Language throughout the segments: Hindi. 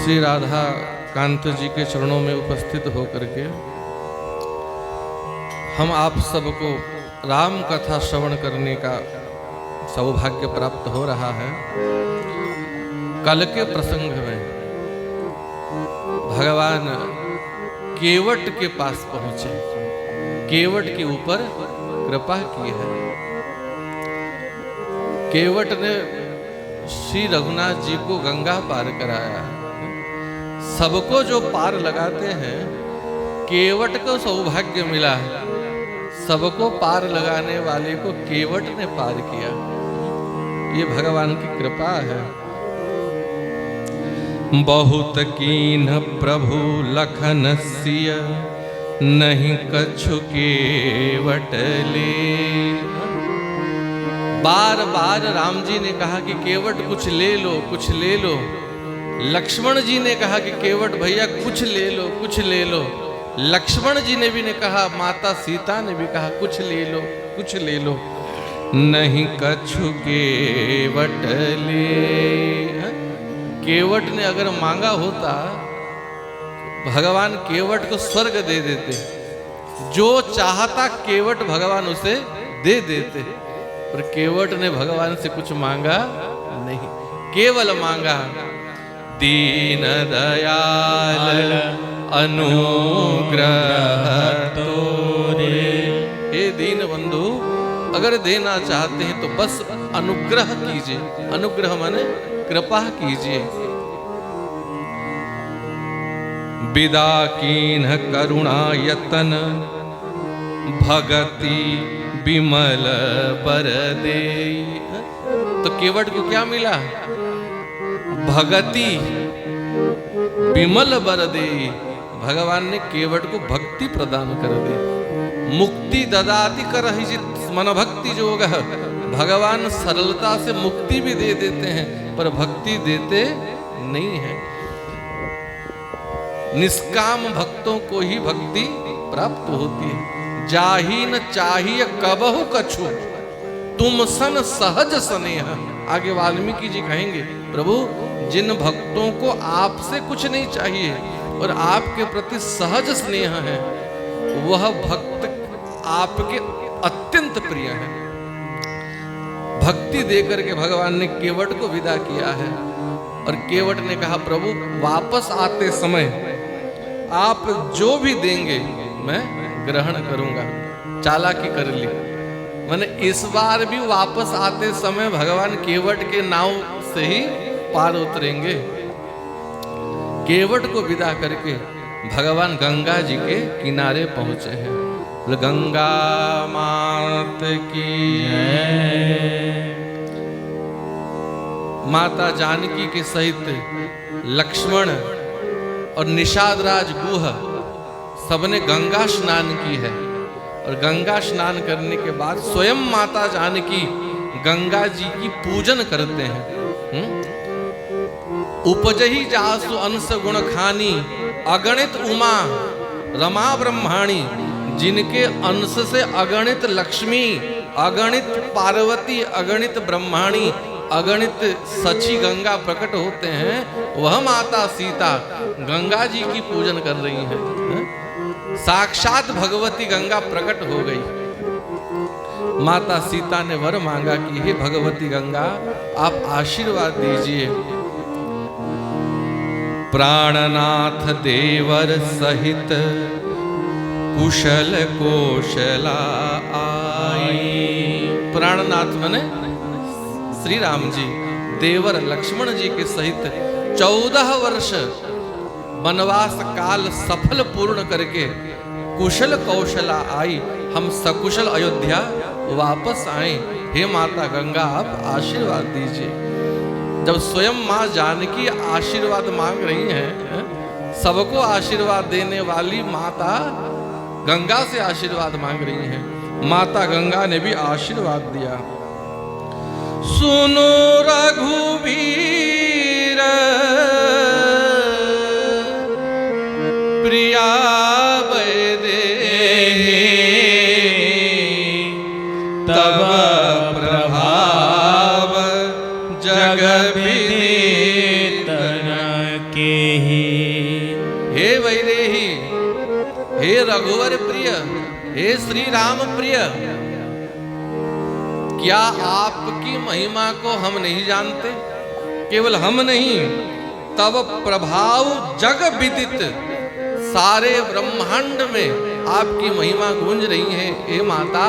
श्री राधा कांत जी के चरणों में उपस्थित होकर के हम आप सबको राम कथा श्रवण करने का सौभाग्य प्राप्त हो रहा है। कल के प्रसंग में भगवान केवट के पास पहुंचे, केवट के ऊपर कृपा की है। केवट ने श्री रघुनाथ जी को गंगा पार कराया है। सबको जो पार लगाते हैं, केवट को सौभाग्य मिला है। सबको पार लगाने वाले को केवट ने पार किया। ये भगवान की कृपा है। बहुत कीन प्रभु लखन सिय, नहीं कछु केवट ले। बार बार राम जी ने कहा कि केवट कुछ ले लो, कुछ ले लो। लक्ष्मण जी ने कहा कि केवट भैया कुछ ले लो, कुछ ले लो। लक्ष्मण जी ने भी ने कहा, माता सीता ने भी कहा कुछ ले लो, कुछ ले लो। नहीं कछु केवट ले। केवट ने अगर मांगा होता, भगवान केवट को स्वर्ग दे देते। जो चाहता केवट भगवान उसे दे देते। पर केवट ने भगवान से कुछ मांगा नहीं, केवल मांगा दीन दयाल अनुग्रह तोरे। हे दीन बंधु, अगर देना चाहते हैं तो बस अनुग्रह कीजिए। अनुग्रह माने कृपा कीजिए। विदा कीन करुणा यतन, भगति विमल बर दे। तो केवट को क्या मिला? भगति विमल बर दे। भगवान ने केवट को भक्ति प्रदान कर दी। मुक्ति ददाति करहिजित मन भक्ति जोग। भगवान सरलता से मुक्ति भी दे देते हैं, पर भक्ति देते नहीं है। निष्काम भक्तों को ही भक्ति प्राप्त होती है। जाही न चाहिए कबहु कछु, तुम सन सहज स्नेह। आगे वाल्मीकि जी कहेंगे, प्रभु जिन भक्तों को आपसे कुछ नहीं चाहिए और आपके प्रति सहज स्नेह है, वह भक्त आपके अत्यंत प्रिय है। भक्ति देकर के भगवान ने केवट को विदा किया है। और केवट ने कहा, प्रभु वापस आते समय आप जो भी देंगे मैं ग्रहण करूंगा। चालाकी कर ली। मैंने इस बार भी वापस आते समय भगवान केवट के नाव से ही पार उतरेंगे। केवट को विदा करके भगवान गंगा जी के किनारे पहुंचे हैं। गंगा मात की माता जानकी के सहित लक्ष्मण और निषाद राज गुह सबने गंगा स्नान की है। और गंगा स्नान करने के बाद स्वयं माता जानकी गंगा जी की पूजन करते हैं। उपजही जासु अंश गुण खानी, अगणित उमा रमा ब्रह्माणी। जिनके अंश से अगणित लक्ष्मी, अगणित पार्वती, अगणित ब्रह्माणी, अगणित सची गंगा प्रकट होते हैं, वह माता सीता गंगा जी की पूजन कर रही हैं। साक्षात भगवती गंगा प्रकट हो गई। माता सीता ने वर मांगा कि हे भगवती गंगा, आप आशीर्वाद दीजिए। प्राणनाथ देवर सहित कुशल कोशला आई। प्राणनाथ माने श्री राम जी देवर लक्ष्मण जी के सहित 14 वर्ष वनवास काल सफल पूर्ण करके कुशल कौशला आई। हम सकुशल अयोध्या वापस आए। हे माता गंगा, आप आशीर्वाद दीजिए। जब स्वयं माँ जानकी आशीर्वाद मांग रही हैं, सबको आशीर्वाद देने वाली माता गंगा से आशीर्वाद मांग रही हैं। माता गंगा ने भी आशीर्वाद दिया। सुनो रघुवीर प्रिया वैदेही, तब प्रभाव जग विदित के हे रघुवर प्रिय, हे श्री राम प्रिय, क्या आपकी महिमा को हम नहीं जानते? केवल हम नहीं, तब प्रभाव जग विदित, सारे ब्रह्मांड में आपकी महिमा गूंज रही है। हे माता,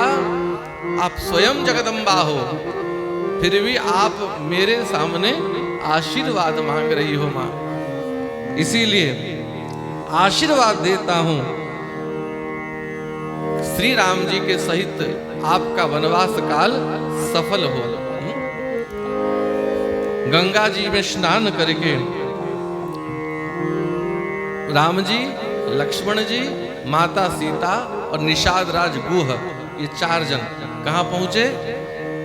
आप स्वयं जगदम्बा हो, फिर भी आप मेरे सामने आशीर्वाद मांग रही हो मां। इसीलिए आशीर्वाद देता हूं, श्री राम जी के सहित आपका वनवास काल सफल हो। गंगा जी में स्नान करके राम जी, लक्ष्मण जी, माता सीता और निषाद राज गुह, ये 4 जन कहां पहुंचे?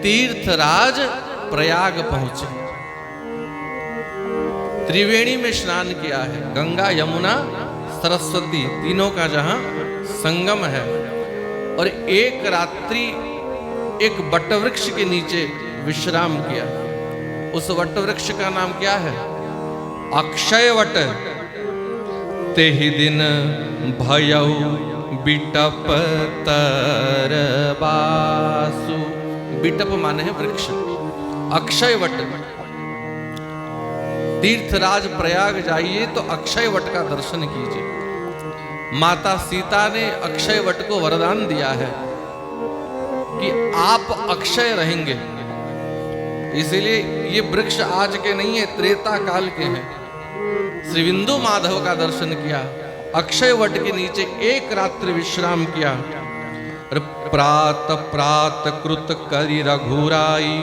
तीर्थराज प्रयाग पहुंचे। त्रिवेणी में स्नान किया है, गंगा यमुना सरस्वती तीनों का जहां संगम है। और एक रात्रि एक वटवृक्ष के नीचे विश्राम किया। उस वटवृक्ष का नाम क्या है? अक्षय वट। तेहि दिन भयउ बिटप तर बासु। बिटप माने है वृक्ष, अक्षय वट। तीर्थराज प्रयाग जाइए तो अक्षय वट का दर्शन कीजिए। माता सीता ने अक्षय वट को वरदान दिया है कि आप अक्षय रहेंगे। इसीलिए ये वृक्ष आज के नहीं है, त्रेता काल के हैं। श्री बिंदु माधव का दर्शन किया, अक्षय वट के नीचे एक रात्रि विश्राम किया। प्रात प्रात कृत करि रघुराई,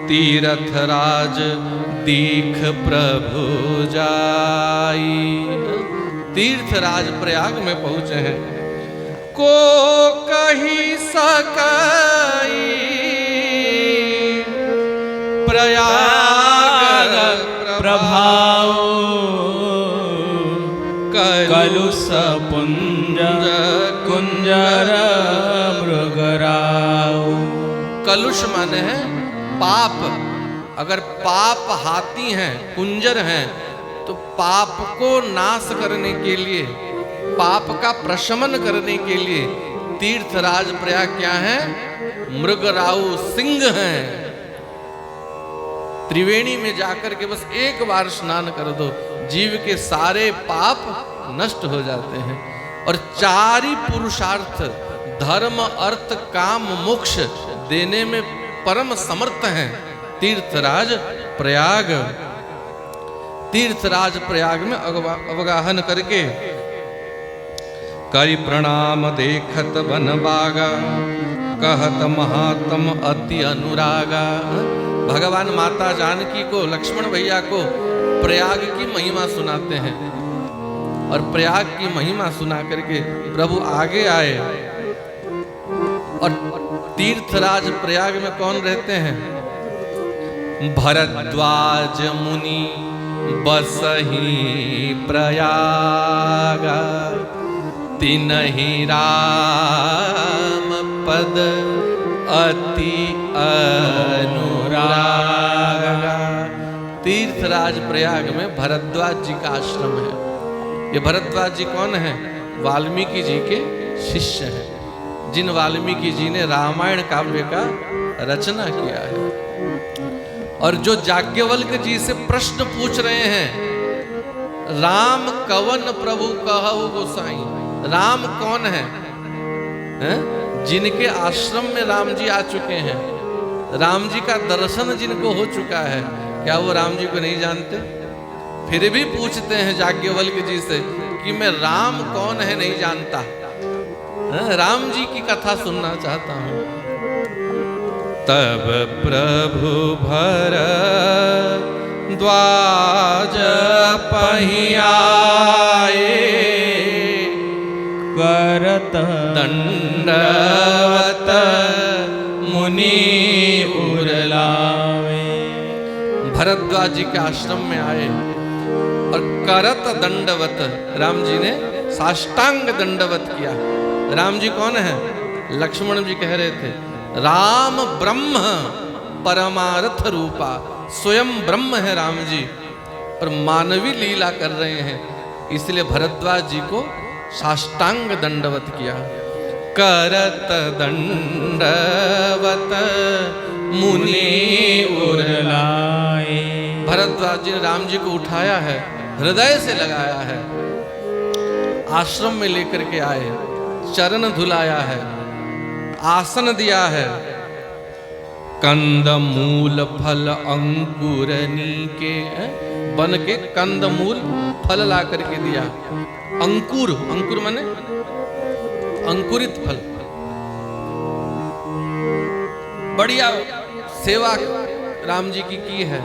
तीरथ राज दीख प्रभु जाई। तीर्थराज प्रयाग में पहुंचे हैं। को कही सकाई प्रयाग प्रभाव, कलुष पुंज कुंजर मृगराव। कलुष माने है पाप। अगर पाप हाथी हैं, कुंजर हैं, तो पाप को नाश करने के लिए, पाप का प्रशमन करने के लिए तीर्थराज प्रयाग क्या है? मृगराव, सिंह हैं। त्रिवेणी में जाकर के बस एक बार स्नान कर दो, जीव के सारे पाप नष्ट हो जाते हैं। और 4 ही पुरुषार्थ, धर्म अर्थ काम मोक्ष देने में परम समर्थ हैं तीर्थराज प्रयाग। तीर्थराज प्रयाग में अवगाहन करके करि प्रणाम देखत बन बागा, कहत महात्म अति अनुरागा। भगवान माता जानकी को, लक्ष्मण भैया को प्रयाग की महिमा सुनाते हैं। और प्रयाग की महिमा सुना करके प्रभु आगे आए। और तीर्थराज प्रयाग में कौन रहते हैं? भरद्वाज मुनि बसहि प्रयागा, तिनहि राम पद अति अनुरागा। तीर्थराज प्रयाग में भरद्वाज जी का आश्रम है। ये भरद्वाज जी कौन है? वाल्मीकि जी के शिष्य हैं, जिन वाल्मीकि जी ने रामायण काव्य का रचना किया है। और जो याज्ञवल्क्य जी से प्रश्न पूछ रहे हैं, राम कवन प्रभु कहु गोसाई, राम कौन है? जिनके आश्रम में राम जी आ चुके हैं, राम जी का दर्शन जिनको हो चुका है, क्या वो राम जी को नहीं जानते? फिर भी पूछते हैं याज्ञवल्क्य जी से कि मैं राम कौन है नहीं जानता, राम जी की कथा सुनना चाहता हूं। तब प्रभु भरद्वाज पहियाए, करत दंडवत मुनि उरलावे। भरद्वाज जी के आश्रम में आए और करत दंडवत, राम जी ने साष्टांग दंडवत किया। राम जी कौन है? लक्ष्मण जी कह रहे थे राम ब्रह्म परमार्थ रूपा, स्वयं ब्रह्म है राम जी, और मानवी लीला कर रहे हैं। इसलिए भरद्वाज जी को साष्टांग दंडवत किया। करत दंडवत मुनि उरलाए। भरद्वाज जी ने राम जी को उठाया है, हृदय से लगाया है, आश्रम में लेकर के आए, चरण धुलाया है, आसन दिया है, कंद मूल फल अंकुरनी के बन के कंद मूल फल ला करके दिया। अंकुर, अंकुर माने अंकुरित फल। बढ़िया सेवा राम जी की है।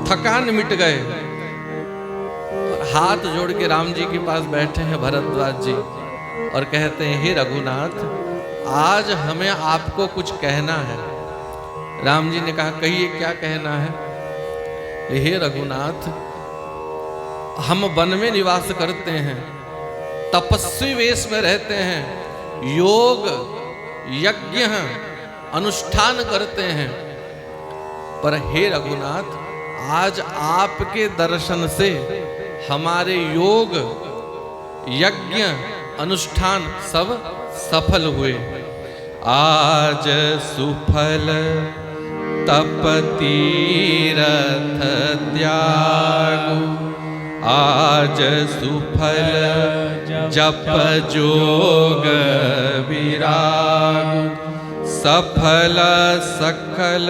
थकान मिट गए और हाथ जोड़ के राम जी के पास बैठे हैं भरद्वाज जी और कहते हैं, हे रघुनाथ, आज हमें आपको कुछ कहना है। राम जी ने कहा, कहिए क्या कहना है। हे रघुनाथ, हम वन में निवास करते हैं, तपस्वी वेश में रहते हैं, योग यज्ञ अनुष्ठान करते हैं, पर हे रघुनाथ, आज आपके दर्शन से हमारे योग यज्ञ अनुष्ठान सब सफल हुए। आज सुफल तप तीरथ त्यागु, आज सुफल जप जोग विराग, सफल सकल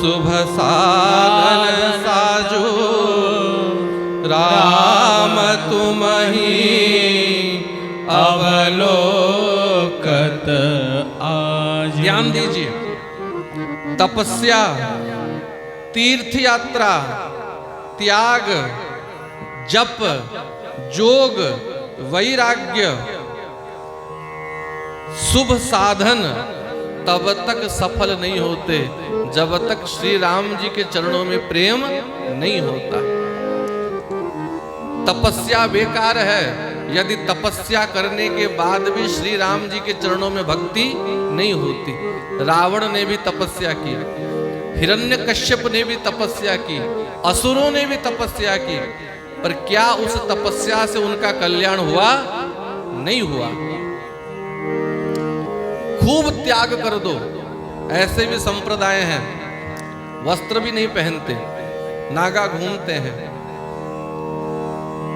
शुभ साधन साजो, राम तुमहि अवलोकत आज। ध्यान दीजिए, तपस्या, तीर्थ यात्रा, त्याग, जप, जोग, वैराग्य, शुभ साधन तब तक सफल नहीं होते जब तक श्री राम जी के चरणों में प्रेम नहीं होता। तपस्या बेकार है यदि तपस्या करने के बाद भी श्री राम जी के चरणों में भक्ति नहीं होती। रावण ने भी तपस्या की, हिरण्यकश्यप ने भी तपस्या की, असुरों ने भी तपस्या की, पर क्या उस तपस्या से उनका कल्याण हुआ? नहीं हुआ। खूब त्याग कर दो, ऐसे भी संप्रदाय हैं, वस्त्र भी नहीं पहनते, नागा घूमते हैं,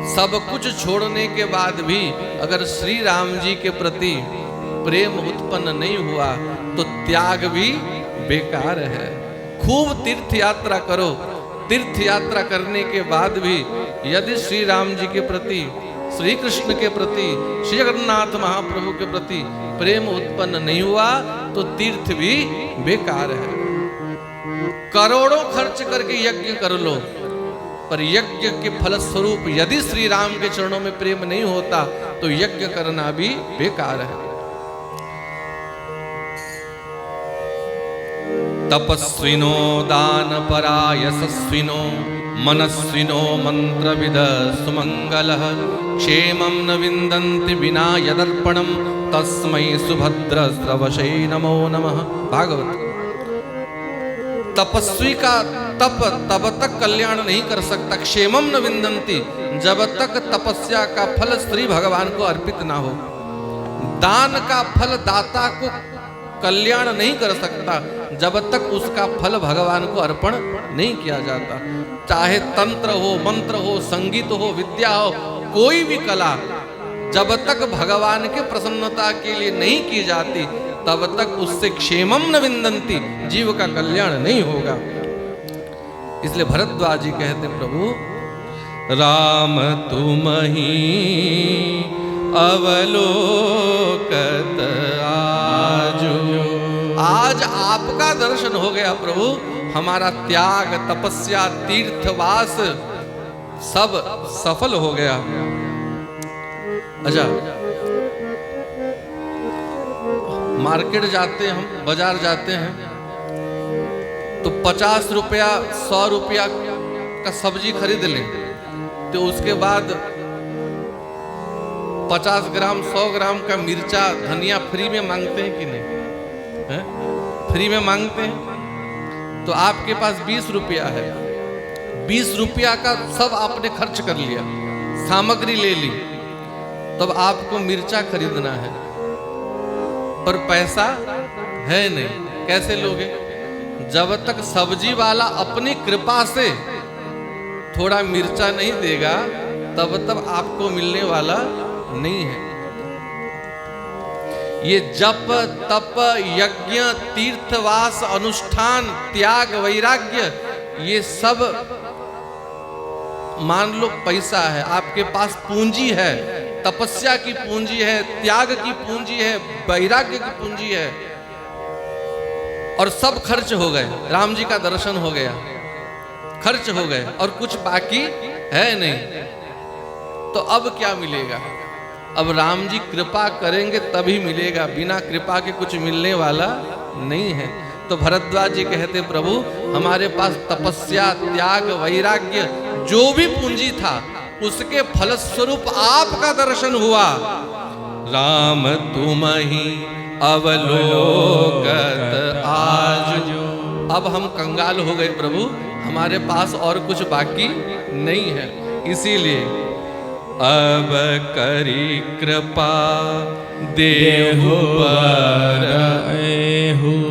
सब कुछ छोड़ने के बाद भी अगर श्री राम जी के प्रति प्रेम उत्पन्न नहीं हुआ तो त्याग भी बेकार है। खूब तीर्थ यात्रा करो, तीर्थ यात्रा करने के बाद भी यदि श्री राम जी के प्रति, श्री कृष्ण के प्रति, श्री जगन्नाथ महाप्रभु के प्रति प्रेम उत्पन्न नहीं हुआ तो तीर्थ भी बेकार है। करोड़ों खर्च करके यज्ञ कर लो, पर यज्ञ के फलस्वरूप यदि श्री राम के चरणों में प्रेम नहीं होता तो यज्ञ करना भी बेकार है। तपस्विनो दानपरा यशस्विनो मनस्विनो मंत्रविद सुमंगलः, क्षेमं न विन्दन्ति विना यदर्पणं, तस्मै सुभद्र स्रवशे नमो नमः। भागवत। तपस्वी का तप तब तक कल्याण नहीं कर सकता, क्षेमम न विन्दन्ति, जब तक तपस्या का फल श्री भगवान को अर्पित ना हो। दान का फल दाता को कल्याण नहीं कर सकता जब तक उसका फल भगवान को अर्पण नहीं किया जाता। चाहे तंत्र हो, मंत्र हो, संगीत हो, विद्या हो, कोई भी कला जब तक भगवान के प्रसन्नता के लिए नहीं की जाती तब तक उससे क्षेमम न विन्दन्ति, जीव का कल्याण नहीं होगा। इसलिए भरद्वाज जी कहते, प्रभु राम तुमहि अवलोकत आजो, आज आपका दर्शन हो गया प्रभु, हमारा त्याग, तपस्या, तीर्थवास सब सफल हो गया। अच्छा, मार्केट जाते हैं हम, बाजार जाते हैं तो 50 रुपया 100 रुपया का सब्जी खरीद लें तो उसके बाद 50 ग्राम 100 ग्राम का मिर्चा धनिया फ्री में मांगते हैं कि नहीं है? फ्री में मांगते हैं। तो आपके पास 20 रुपया है, 20 रुपया का सब आपने खर्च कर लिया, सामग्री ले ली, तब आपको मिर्चा खरीदना है, पर पैसा है नहीं, कैसे लोगे? जब तक सब्जी वाला अपनी कृपा से थोड़ा मिर्चा नहीं देगा तब तक आपको मिलने वाला नहीं है। ये जप तप यज्ञ तीर्थवास अनुष्ठान त्याग वैराग्य, ये सब मान लो पैसा है, आपके पास पूंजी है, तपस्या की पूंजी है, त्याग की पूंजी है, वैराग्य की पूंजी है, और सब खर्च हो गए। राम जी का दर्शन हो गया, खर्च हो गए और कुछ बाकी है नहीं, तो अब क्या मिलेगा? अब राम जी कृपा करेंगे तभी मिलेगा, बिना कृपा के कुछ मिलने वाला नहीं है। तो भरद्वाज जी कहते, प्रभु हमारे पास तपस्या त्याग वैराग्य जो भी पूंजी था उसके फलस्वरूप आपका दर्शन हुआ। राम तुम ही अवलोकत आज। अब हम कंगाल हो गए प्रभु, हमारे पास और कुछ बाकी नहीं है, इसीलिए अब करी कृपा देहु बर।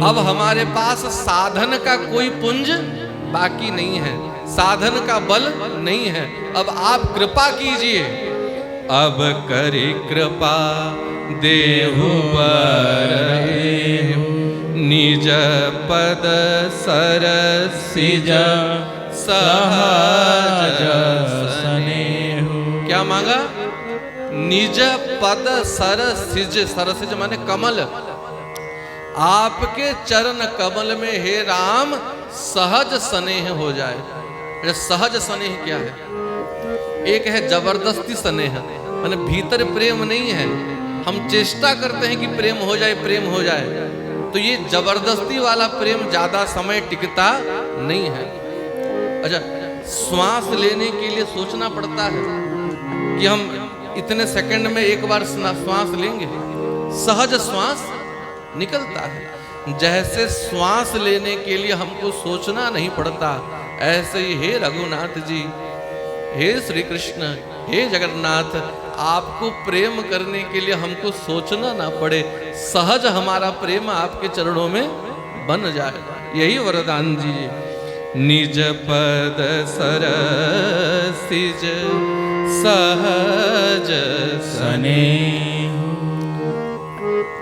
अब हमारे पास साधन का कोई पुंज बाकी नहीं है, साधन का बल नहीं है, अब आप कृपा कीजिए। अब करी कृपा देहु बर, निज पद सरसिज सहज स्नेहु। क्या मांगा? निज पद सरसिज, सरसिज माने कमल, आपके चरण कमल में हे राम सहज स्नेह हो जाए। सहज स्नेह क्या है? एक है जबरदस्ती स्नेह, माने भीतर प्रेम नहीं है, हम चेष्टा करते हैं कि प्रेम हो जाए, प्रेम हो जाए, तो ये जबरदस्ती वाला प्रेम ज्यादा समय टिकता नहीं है। अच्छा, श्वास लेने के लिए सोचना पड़ता है कि हम इतने सेकंड में एक बार श्वास लेंगे, सहज श्वास निकलता है। जैसे श्वास लेने के लिए हमको सोचना नहीं पड़ता, ऐसे ही हे रघुनाथ जी, हे श्री कृष्ण, हे जगन्नाथ, आपको प्रेम करने के लिए हमको सोचना ना पड़े, सहज हमारा प्रेम आपके चरणों में बन जाए, यही वरदान दीजिए। निज पद सरसिज सहज स्नेह।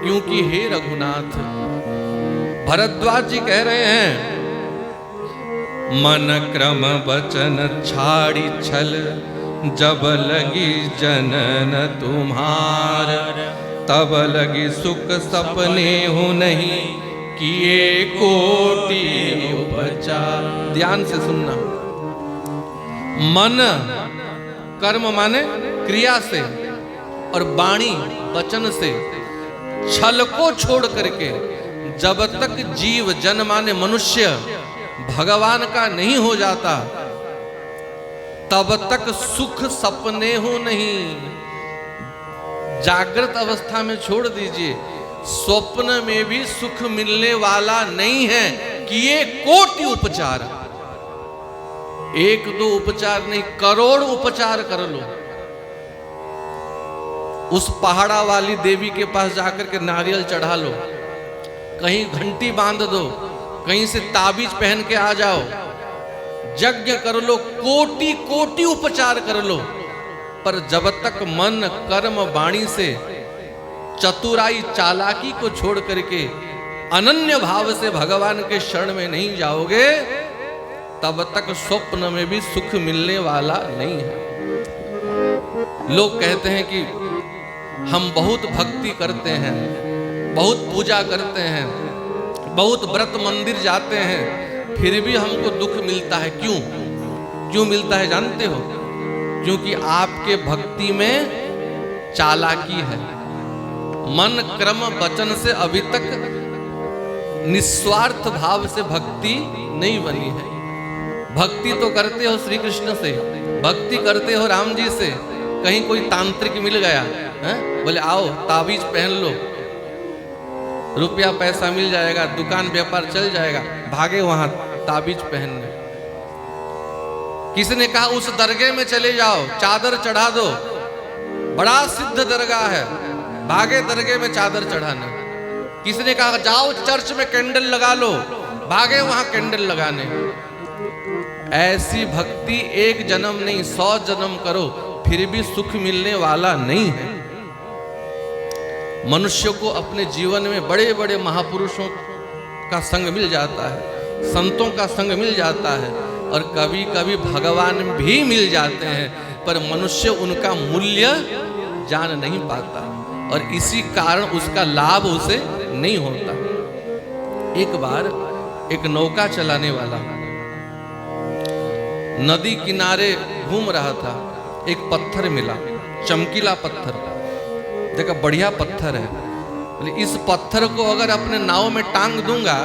क्योंकि हे रघुनाथ, भरद्वाज जी कह रहे हैं, मन क्रम वचन छाड़ी छल, जब लगी जनन तुम्हार, तब लगी सुख सपने हो नहीं, किए कोटि उपचार। ध्यान से सुनना, मन कर्म माने क्रिया से, और वाणी वचन से, छल को छोड़ करके जब तक जीव जन माने मनुष्य भगवान का नहीं हो जाता, तब तक सुख सपने हो नहीं। जागृत अवस्था में छोड़ दीजिए, स्वप्न में भी सुख मिलने वाला नहीं है, किए कोटि उपचार। एक दो उपचार नहीं, करोड़ उपचार कर लो। उस पहाड़ा वाली देवी के पास जाकर के नारियल चढ़ा लो, कहीं घंटी बांध दो, कहीं से ताबीज पहन के आ जाओ, यज्ञ कर लो, कोटि कोटि उपचार कर लो, पर जब तक मन कर्म वाणी से चतुराई चालाकी को छोड़ करके अनन्य भाव से भगवान के शरण में नहीं जाओगे, तब तक स्वप्न में भी सुख मिलने वाला नहीं है। लोग कहते हैं कि हम बहुत भक्ति करते हैं, बहुत पूजा करते हैं, बहुत व्रत मंदिर जाते हैं, फिर भी हमको दुख मिलता है। क्यों? क्यों मिलता है जानते हो? क्योंकि आपके भक्ति में चालाकी है, मन क्रम वचन से अभी तक निस्वार्थ भाव से भक्ति नहीं बनी है। भक्ति तो करते हो श्री कृष्ण से, भक्ति करते हो राम जी से, कहीं कोई तांत्रिक मिल गया है, बोले आओ ताबीज पहन लो, रुपया पैसा मिल जाएगा, दुकान व्यापार चल जाएगा, भागे वहां ताबीज पहनने। किसने कहा उस दरगाह में चले जाओ, चादर चढ़ा दो, बड़ा सिद्ध दरगाह है, भागे दरगाह में चादर चढ़ाने। किसी ने कहा जाओ चर्च में कैंडल लगा लो, भागे वहां कैंडल लगाने। ऐसी भक्ति एक जन्म नहीं 100 जन्म करो फिर भी सुख मिलने वाला नहीं है। मनुष्य को अपने जीवन में बड़े बड़े महापुरुषों का संग मिल जाता है, संतों का संग मिल जाता है, और कभी कभी भगवान भी मिल जाते हैं, पर मनुष्य उनका मूल्य जान नहीं पाता और इसी कारण उसका लाभ उसे नहीं होता। एक बार एक नौका चलाने वाला नदी किनारे घूम रहा था, एक पत्थर मिला, चमकीला पत्थर। देखा बढ़िया पत्थर है, बोले इस पत्थर को अगर अपने नाव में टांग दूंगा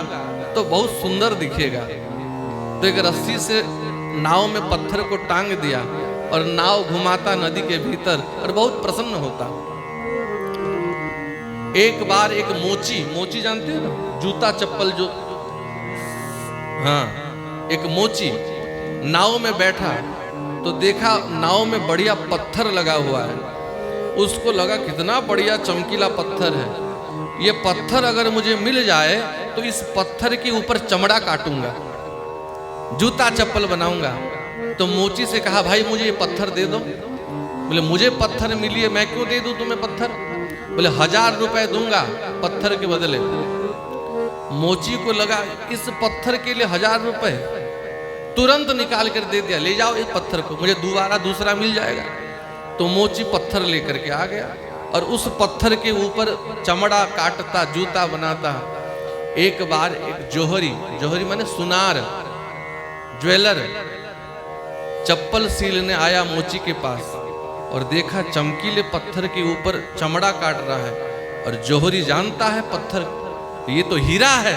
तो बहुत सुंदर दिखेगा। तो एक रस्सी से नाव में पत्थर को टांग दिया और नाव घुमाता नदी के भीतर और बहुत प्रसन्न होता। एक बार एक मोची जानते हो ना, जूता चप्पल जो, हाँ, एक मोची नाव में बैठा तो देखा नाव में बढ़िया पत्थर लगा हुआ है। उसको लगा कितना बढ़िया चमकीला पत्थर है, ये पत्थर अगर मुझे मिल जाए तो इस पत्थर के ऊपर चमड़ा काटूंगा, जूता चप्पल बनाऊंगा। तो मोची से कहा भाई मुझे ये पत्थर दे दो। बोले मुझे पत्थर मिली है, मैं क्यों दे दूं तुम्हें पत्थर? बोले 1000 रुपए दूंगा पत्थर के बदले। मोची को लगा इस पत्थर के लिए 1000 रुपए, तुरंत निकाल कर दे दिया, ले जाओ इस पत्थर को, मुझे दोबारा दूसरा मिल जाएगा। तो मोची पत्थर लेकर के आ गया और उस पत्थर के ऊपर चमड़ा काटता, जूता बनाता। एक बार एक जोहरी माने सुनार, ज्वेलर, चप्पल सीलने आया मोची के पास और देखा चमकीले पत्थर के ऊपर चमड़ा काट रहा है। और जोहरी जानता है पत्थर ये तो हीरा है,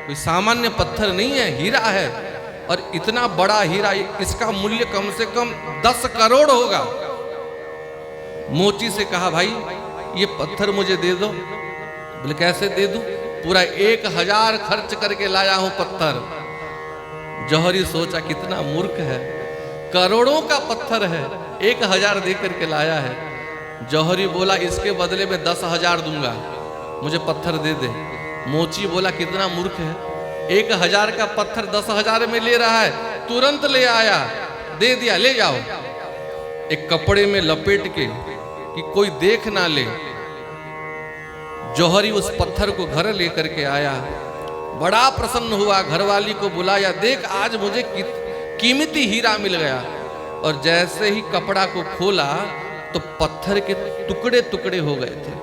कोई सामान्य पत्थर नहीं है, हीरा है। और इतना बड़ा हीरा, इसका मूल्य कम से कम 10 करोड़ होगा। मोची से कहा भाई ये पत्थर मुझे दे दो। बोले कैसे दे दूं? पूरा 1000 खर्च करके लाया हूं पत्थर। जौहरी सोचा कितना मूर्ख है, करोड़ों का पत्थर है, 1000 दे करके लाया है। जौहरी बोला इसके बदले में 10,000 दूंगा, मुझे पत्थर दे दे। मोची बोला कितना मूर्ख है, 1000 का पत्थर 10,000 में ले रहा है, तुरंत ले आया, दे दिया, ले जाओ। एक कपड़े में लपेट के कि कोई देख ना ले, जौहरी उस पत्थर को घर लेकर के आया। बड़ा प्रसन्न हुआ, घरवाली को बुलाया, देख आज मुझे कीमती हीरा मिल गया। और जैसे ही कपड़ा को खोला तो पत्थर के टुकड़े टुकड़े हो गए थे।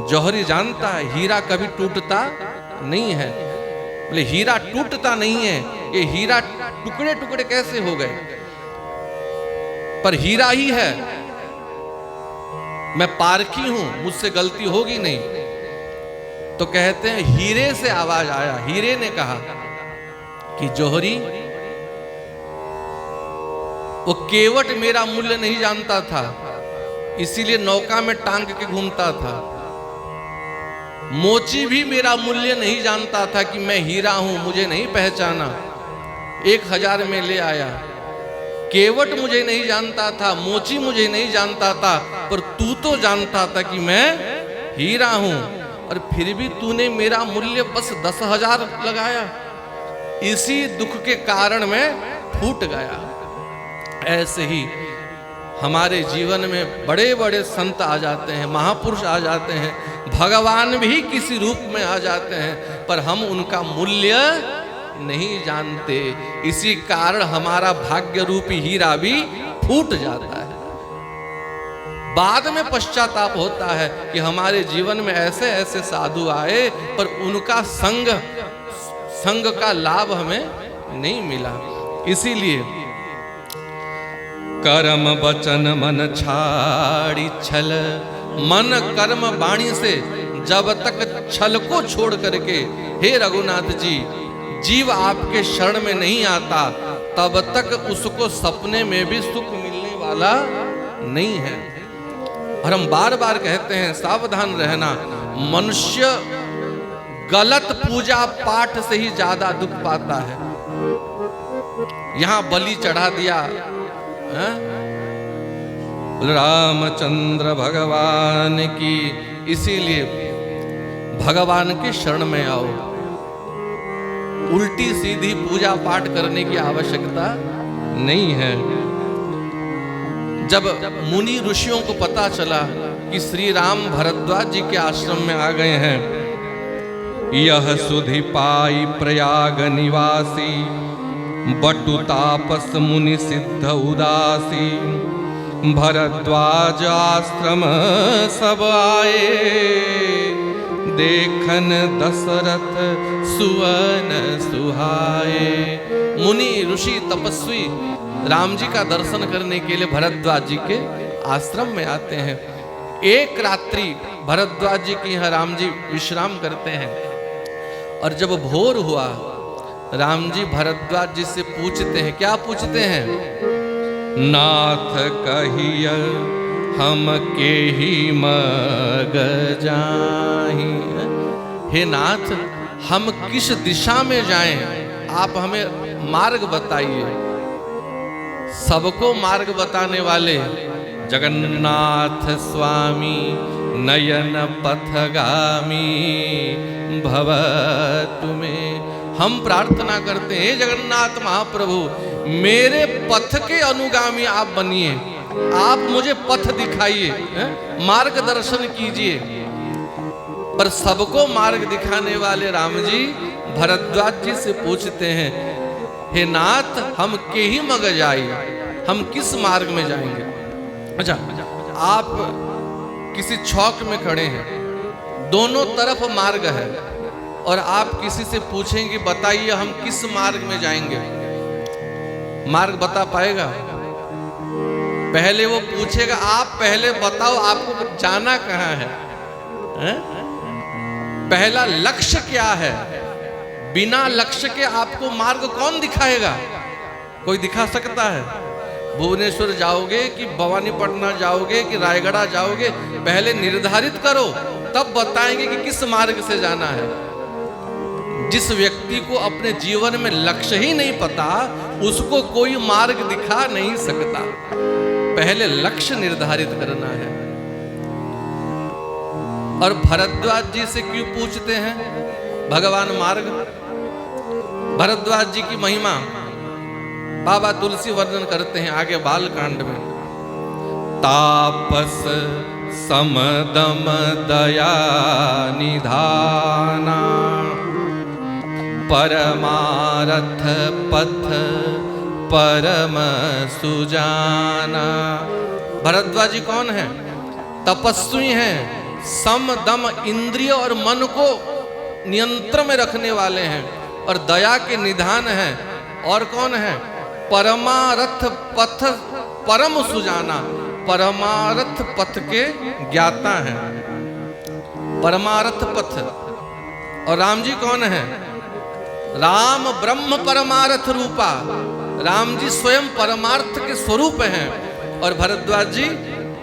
जौहरी जानता है हीरा कभी टूटता नहीं है। बोले हीरा टूटता नहीं है, ये हीरा टुकड़े टुकड़े कैसे हो गए? पर हीरा ही है, मैं पारखी हूं, मुझसे गलती होगी नहीं। तो कहते हैं हीरे से आवाज आया। हीरे ने कहा कि जौहरी वो केवट मेरा मूल्य नहीं जानता था, इसीलिए नौका में टांग के घूमता था। मोची भी मेरा मूल्य नहीं जानता था कि मैं हीरा हूं, मुझे नहीं पहचाना, 1000 में ले आया। केवट मुझे नहीं जानता था, मोची मुझे नहीं जानता था, पर तू तो जानता था कि मैं हीरा हूं, और फिर भी तूने मेरा मूल्य बस 10,000 लगाया। इसी दुख के कारण मैं फूट गया। ऐसे ही हमारे जीवन में बड़े बड़े संत आ जाते हैं, महापुरुष आ जाते हैं, भगवान भी किसी रूप में आ जाते हैं, पर हम उनका मूल्य नहीं जानते। इसी कारण हमारा भाग्य रूपी हीरा भी फूट जाता है। बाद में पश्चाताप होता है कि हमारे जीवन में ऐसे ऐसे साधु आए, पर उनका संग का लाभ हमें नहीं मिला। इसीलिए कर्म वचन मन छाड़ी छल, मन कर्म वाणी से जब तक छल को छोड़ करके, हे रघुनाथ जी, जीव आपके शरण में नहीं आता तब तक उसको सपने में भी सुख मिलने वाला नहीं है। और हम बार बार कहते हैं सावधान रहना, मनुष्य गलत पूजा पाठ से ही ज्यादा दुख पाता है। यहां बलि चढ़ा दिया, रामचंद्र भगवान की। इसीलिए भगवान के शरण में आओ, उल्टी सीधी पूजा पाठ करने की आवश्यकता नहीं है। जब मुनि ऋषियों को पता चला कि श्री राम भरद्वाज जी के आश्रम में आ गए हैं, यह सुधि पाई प्रयाग निवासी, बटु तापस मुनि सिद्ध उदासी, भरद्वाज आश्रम सब आए, देखन दशरथ सुवन सुहाए। मुनि ऋषि तपस्वी राम जी का दर्शन करने के लिए भरद्वाज जी के आश्रम में आते हैं। एक रात्रि भरद्वाज जी के यहाँ राम जी विश्राम करते हैं, और जब भोर हुआ राम जी भरद्वाज जी से पूछते हैं, क्या पूछते हैं? नाथ कहिय हम के ही मग जाहि। हे नाथ, हम किस दिशा में जाएं, आप हमें मार्ग बताइए। सबको मार्ग बताने वाले जगन्नाथ स्वामी नयन पथगामी भव तुम्हें। हम प्रार्थना करते हैं, जगन्नाथ महाप्रभु मेरे पथ के अनुगामी आप बनिए, आप मुझे पथ दिखाइए, मार्गदर्शन कीजिए। पर सबको मार्ग दिखाने वाले राम जी भरद्वाज जी से पूछते हैं, हे नाथ, हम के ही मग जाई, हम किस मार्ग में जाएंगे? अच्छा, आप किसी चौक में खड़े हैं, दोनों तरफ मार्ग है, और आप किसी से पूछेंगे बताइए हम किस मार्ग में जाएंगे, मार्ग बता पाएगा? पहले वो पूछेगा आप पहले बताओ आपको जाना कहाँ है? पहला लक्ष्य क्या है? बिना लक्ष्य के आपको मार्ग कौन दिखाएगा? कोई दिखा सकता है? भुवनेश्वर जाओगे कि भवानीपटना जाओगे कि रायगढ़ जाओगे, पहले निर्धारित करो, तब बताएंगे कि किस मार्ग से जाना है। जिस व्यक्ति को अपने जीवन में लक्ष्य ही नहीं पता, उसको कोई मार्ग दिखा नहीं सकता। पहले लक्ष्य निर्धारित करना है। और भरद्वाज जी से क्यों पूछते हैं भगवान मार्ग? भरद्वाज जी की महिमा बाबा तुलसी वर्णन करते हैं आगे बालकांड में। तापस समदम दया निधाना, परमारथ पथ परम सुजाना। भरद्वाज जी कौन है? तपस्वी हैं, सम दम इंद्रिय और मन को नियंत्रण में रखने वाले हैं, और दया के निधान हैं। और कौन है? परमारथ पथ परम सुजाना, परमारथ पथ के ज्ञाता हैं, परमारथ पथ। और राम जी कौन है? राम ब्रह्म परमारथ रूपा, राम जी स्वयं परमार्थ के स्वरूप हैं, और भरद्वाज जी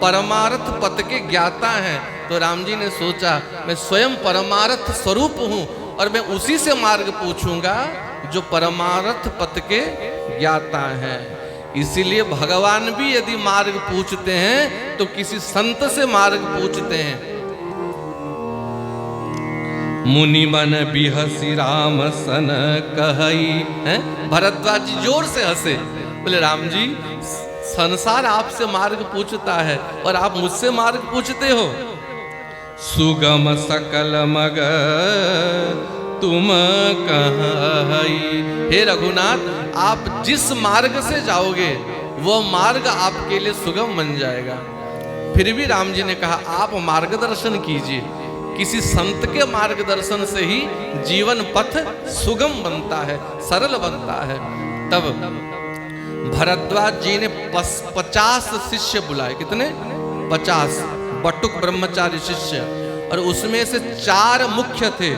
परमार्थ पथ के ज्ञाता हैं। तो राम जी ने सोचा मैं स्वयं परमार्थ स्वरूप हूं, और मैं उसी से मार्ग पूछूंगा जो परमार्थ पथ के ज्ञाता हैं। इसीलिए भगवान भी यदि मार्ग पूछते हैं तो किसी संत से मार्ग पूछते हैं। मुनि मन बिहसी राम सन कहई, हैं? भरद्वाज जी जोर से हंसे, बोले राम जी संसार आपसे मार्ग पूछता है और आप मुझसे मार्ग पूछते हो। सुगम सकल मग तुम कहई। हे रघुनाथ, आप जिस मार्ग से जाओगे वो मार्ग आपके लिए सुगम बन जाएगा। फिर भी राम जी ने कहा आप मार्गदर्शन कीजिए। किसी संत के मार्गदर्शन से ही जीवन पथ सुगम बनता है, सरल बनता है। तब भरद्वाज जी ने 50 शिष्य बुलाए। कितने? 50 बटुक ब्रह्मचारी शिष्य, और उसमें से 4 मुख्य थे।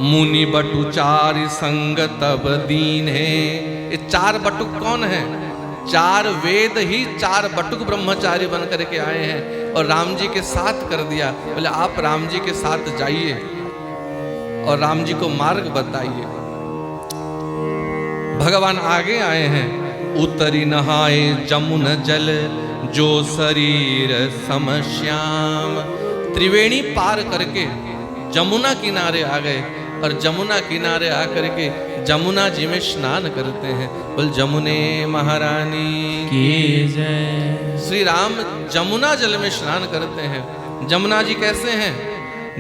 मुनि बटुचारी संग तब दीन है। ये 4 बटुक कौन है? 4 वेद ही 4 बटुक ब्रह्मचारी बन करके आए हैं और राम जी के साथ कर दिया। बोले आप राम जी के साथ जाइए और राम जी को मार्ग बताइए। भगवान आगे आए हैं। उतरी नहाए जमुन जल जो शरीर समश्याम। त्रिवेणी पार करके जमुना किनारे आ गए और जमुना किनारे आकर के जमुना जी में स्नान करते हैं। बोल जमुने महारानी की जय। श्री राम जमुना जल में स्नान करते हैं। जमुना जी कैसे हैं?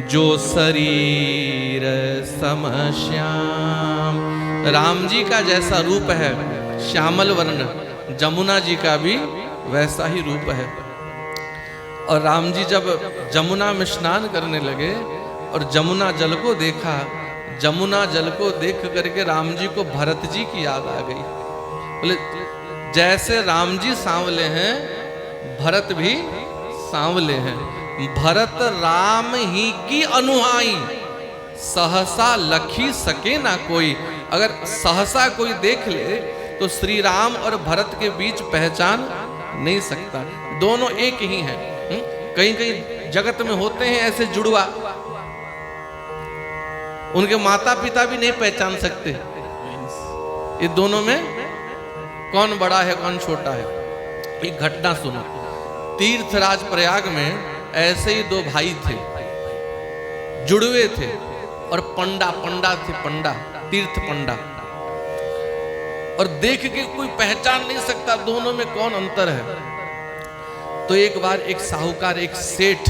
जो शरीर समश्याम। राम जी का जैसा रूप है श्यामल वर्ण, जमुना जी का भी वैसा ही रूप है। और राम जी जब जमुना में स्नान करने लगे और जमुना जल को देखा, जमुना जल को देख करके राम जी को भरत जी की याद आ गई। बोले जैसे राम जी सांवले हैं, भरत भी सांवले हैं। भरत राम ही की अनुहाई, सहसा लखी सके ना कोई। अगर सहसा कोई देख ले तो श्री राम और भरत के बीच पहचान नहीं सकता, दोनों एक ही हैं। कहीं कहीं जगत में होते हैं ऐसे जुड़वा, उनके माता पिता भी नहीं पहचान सकते ये दोनों में कौन बड़ा है कौन छोटा है। एक घटना सुनो। तीर्थराज प्रयाग में ऐसे ही दो भाई थे, जुड़वे थे और पंडा थे, पंडा तीर्थ पंडा। और देख के कोई पहचान नहीं सकता दोनों में कौन अंतर है। तो एक बार एक साहूकार, एक सेठ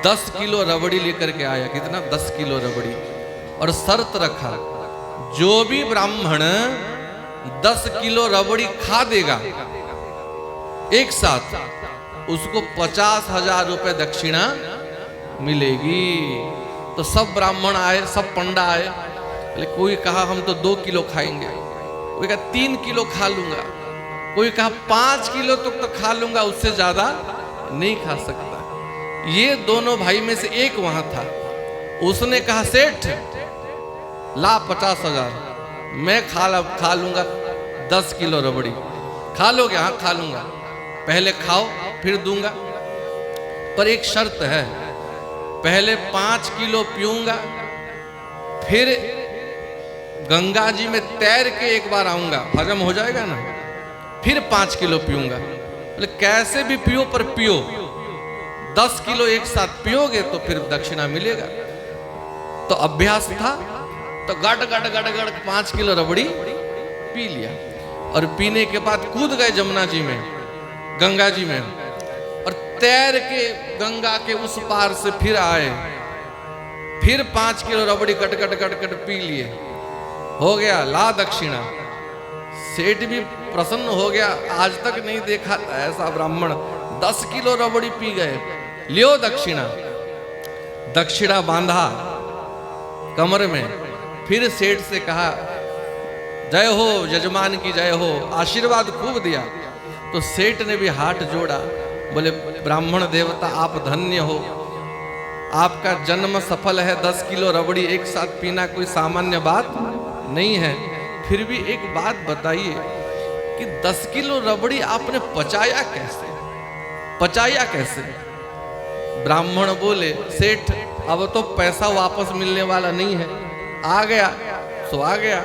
10 किलो रबड़ी लेकर के आया। कितना? 10 किलो रबड़ी। और शर्त रखा, जो भी ब्राह्मण 10 किलो रबड़ी खा देगा एक साथ, उसको 50,000 रुपए दक्षिणा मिलेगी। तो सब ब्राह्मण आए, सब पंडा आए। कोई कहा हम तो 2 किलो खाएंगे, कोई कहा 3 किलो खा लूंगा, कोई कहा 5 किलो तो खा लूंगा, उससे ज्यादा नहीं खा सकता। ये दोनों भाई में से एक वहां था, उसने कहा सेठ ला 50,000, मैं खा लूंगा 10 किलो रबड़ी। खा लोगे? हाँ खा लूंगा। पहले खाओ फिर दूंगा, पर एक शर्त है, पहले 5 किलो पीऊंगा, फिर गंगा जी में तैर के एक बार आऊंगा, हजम हो जाएगा ना, फिर 5 किलो पीऊंगा। बोले कैसे भी पियो पर पियो, 10 किलो एक साथ पियोगे तो फिर दक्षिणा मिलेगा। तो अभ्यास था, तो गट 5 किलो रबड़ी पी लिया। और पीने के बाद कूद गए जमुना जी में, गंगा जी में, और तैर के गंगा के उस पार से फिर आए, फिर 5 किलो रबड़ी कट पी लिए। हो गया ला दक्षिणा। सेठ भी प्रसन्न हो गया, आज तक नहीं देखा था ऐसा ब्राह्मण, 10 किलो रबड़ी पी गए। लियो दक्षिणा। दक्षिणा बांधा कमर में, फिर सेठ से कहा जय हो यजमान की जय हो, आशीर्वाद खूब दिया। तो सेठ ने भी हाथ जोड़ा, बोले ब्राह्मण देवता आप धन्य हो, आपका जन्म सफल है। 10 किलो रबड़ी एक साथ पीना कोई सामान्य बात नहीं है। फिर भी एक बात बताइए कि 10 किलो रबड़ी आपने पचाया कैसे? पचाया कैसे? ब्राह्मण बोले सेठ अब तो पैसा वापस मिलने वाला नहीं है, आ गया सो आ गया।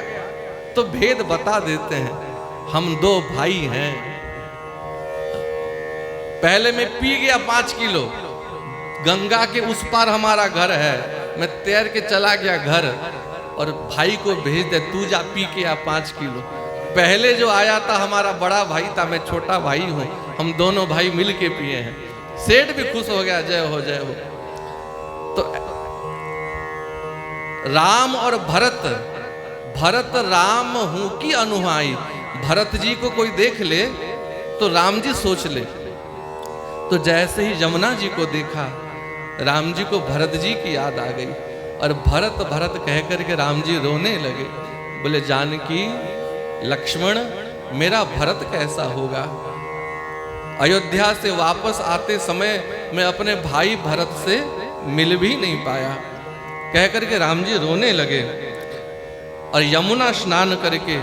तो भेद बता देते हैं, हम 2 भाई हैं। पहले मैं पी गया 5 किलो, गंगा के उस पार हमारा घर है, मैं तैर के चला गया घर, और भाई को भेज दे तू जा पी के आ 5 किलो। पहले जो आया था हमारा बड़ा भाई था, मैं छोटा भाई हूं, हम दोनों भाई मिल के पिए हैं। सेठ भी खुश हो गया, जय हो जय हो। तो राम और भरत, भरत राम हूं की अनुहाई। भरत जी को कोई देख ले तो राम जी सोच ले। तो जैसे ही जमुना जी को देखा, राम जी को भरत जी की याद आ गई, और भरत भरत कह करके राम जी रोने लगे। बोले जानकी लक्ष्मण मेरा भरत कैसा होगा? अयोध्या से वापस आते समय मैं अपने भाई भरत से मिल भी नहीं पाया। कह करके राम जी रोने लगे। और यमुना स्नान करके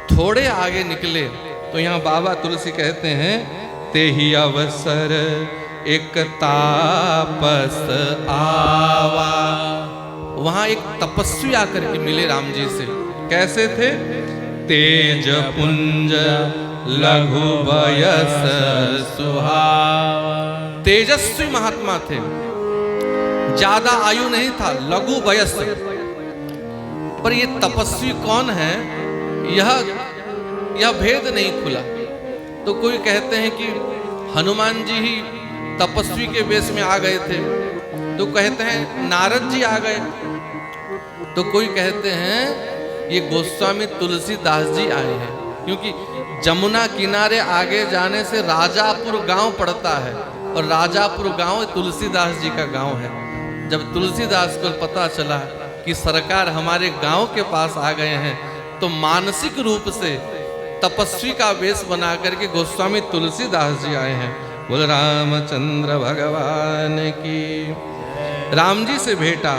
थोड़े आगे निकले तो यहाँ बाबा तुलसी कहते हैं, ते ही अवसर एक तापस आवा। वहां एक तपस्वी आकर के मिले राम जी से। कैसे थे? तेज पुंज लघु वयस सुहावा। तेजस्वी महात्मा थे, ज्यादा आयु नहीं था, लघु वयस। पर ये तपस्वी कौन है, यह भेद नहीं खुला। तो कोई कहते हैं कि हनुमान जी ही तपस्वी के वेश में आ गए थे, तो कहते हैं नारद जी आ गए, तो कोई कहते हैं ये गोस्वामी तुलसीदास जी आए हैं। क्योंकि जमुना किनारे आगे जाने से राजापुर गांव पड़ता है, और राजापुर गांव तुलसीदास जी का गांव है। जब तुलसीदास को पता चला कि सरकार हमारे गांव के पास आ गए हैं, तो मानसिक रूप से तपस्वी का वेश बना करके गोस्वामी तुलसीदास जी आए हैं। बोल रामचंद्र भगवान की। राम जी से भेटा,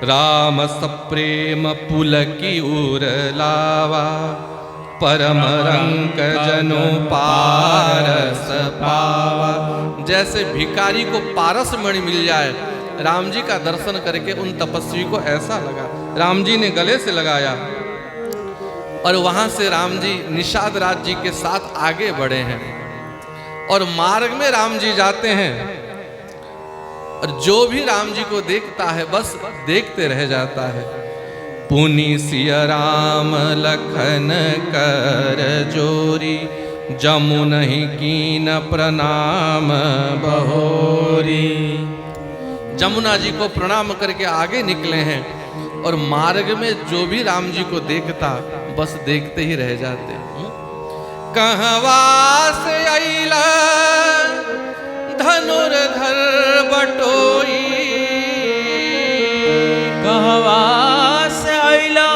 राम सप्रेम पुलकी उर लावा, परम रंक जनो पारस पावा। जैसे भिखारी को पारस मणि मिल जाए, राम जी का दर्शन करके उन तपस्वी को ऐसा लगा। राम जी ने गले से लगाया, और वहां से राम जी निषाद राज जी के साथ आगे बढ़े हैं। और मार्ग में राम जी जाते हैं, और जो भी राम जी को देखता है बस देखते रह जाता है। पुनि सिया राम लखन कर जोरी, जमुनहि कीन प्रणाम बहोरी। जमुना जी को प्रणाम करके आगे निकले हैं, और मार्ग में जो भी राम जी को देखता बस देखते ही रह जाते। कहवा से अइला धनुर्धर बटोई, कहवा से अइला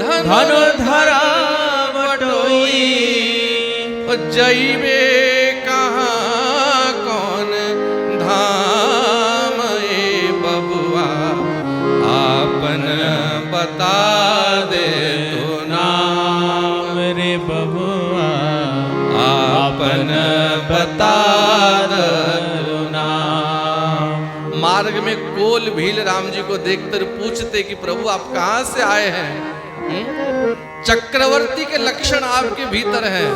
धनुर्धर बटोई। जइबे कहाँ कौन धाम ए बबुआ, आपन बता दे तो नाम रे बबुआ, आपन बता दो नाम। मार्ग में कोल भील राम जी को देखकर पूछते कि प्रभु आप कहाँ से आए हैं? चक्रवर्ती के लक्षण आपके भीतर हैं,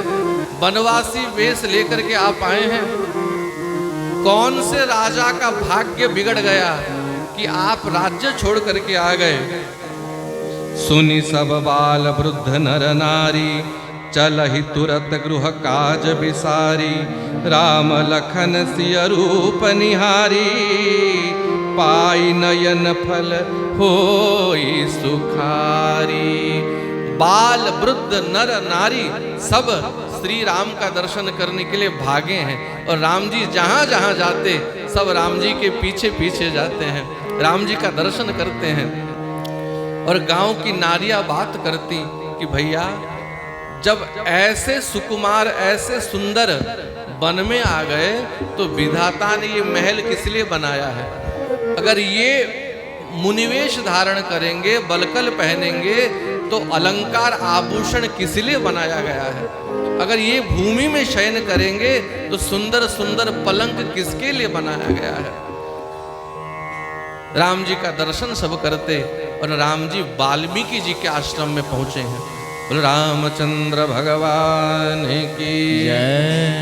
वनवासी वेश लेकर के आप आए हैं। कौन से राजा का भाग्य बिगड़ गया कि आप राज्य छोड़ करके आ गए? सुनि सब बाल वृद्ध नर नारी, चलहि तुरत गृह काज बिसारी। राम लखन सिय रूप निहारी, पाई नयन फल होई सुखारी। बाल वृद्ध नर नारी सब श्री राम का दर्शन करने के लिए भागे हैं, और राम जी जहाँ जहाँ जाते सब राम जी के पीछे पीछे जाते हैं, राम जी का दर्शन करते हैं। और गांव की नारियां बात करती कि भैया जब ऐसे सुकुमार ऐसे सुंदर वन में आ गए तो विधाता ने ये महल किस लिए बनाया है? अगर ये मुनिवेश धारण करेंगे, बलकल पहनेंगे, तो अलंकार आभूषण किस लिए बनाया गया है? अगर ये भूमि में शयन करेंगे तो सुंदर सुंदर पलंग किसके लिए बनाया गया है? राम जी का दर्शन सब करते, और राम जी वाल्मीकि जी के आश्रम में पहुंचे हैं। रामचंद्र भगवान की जय।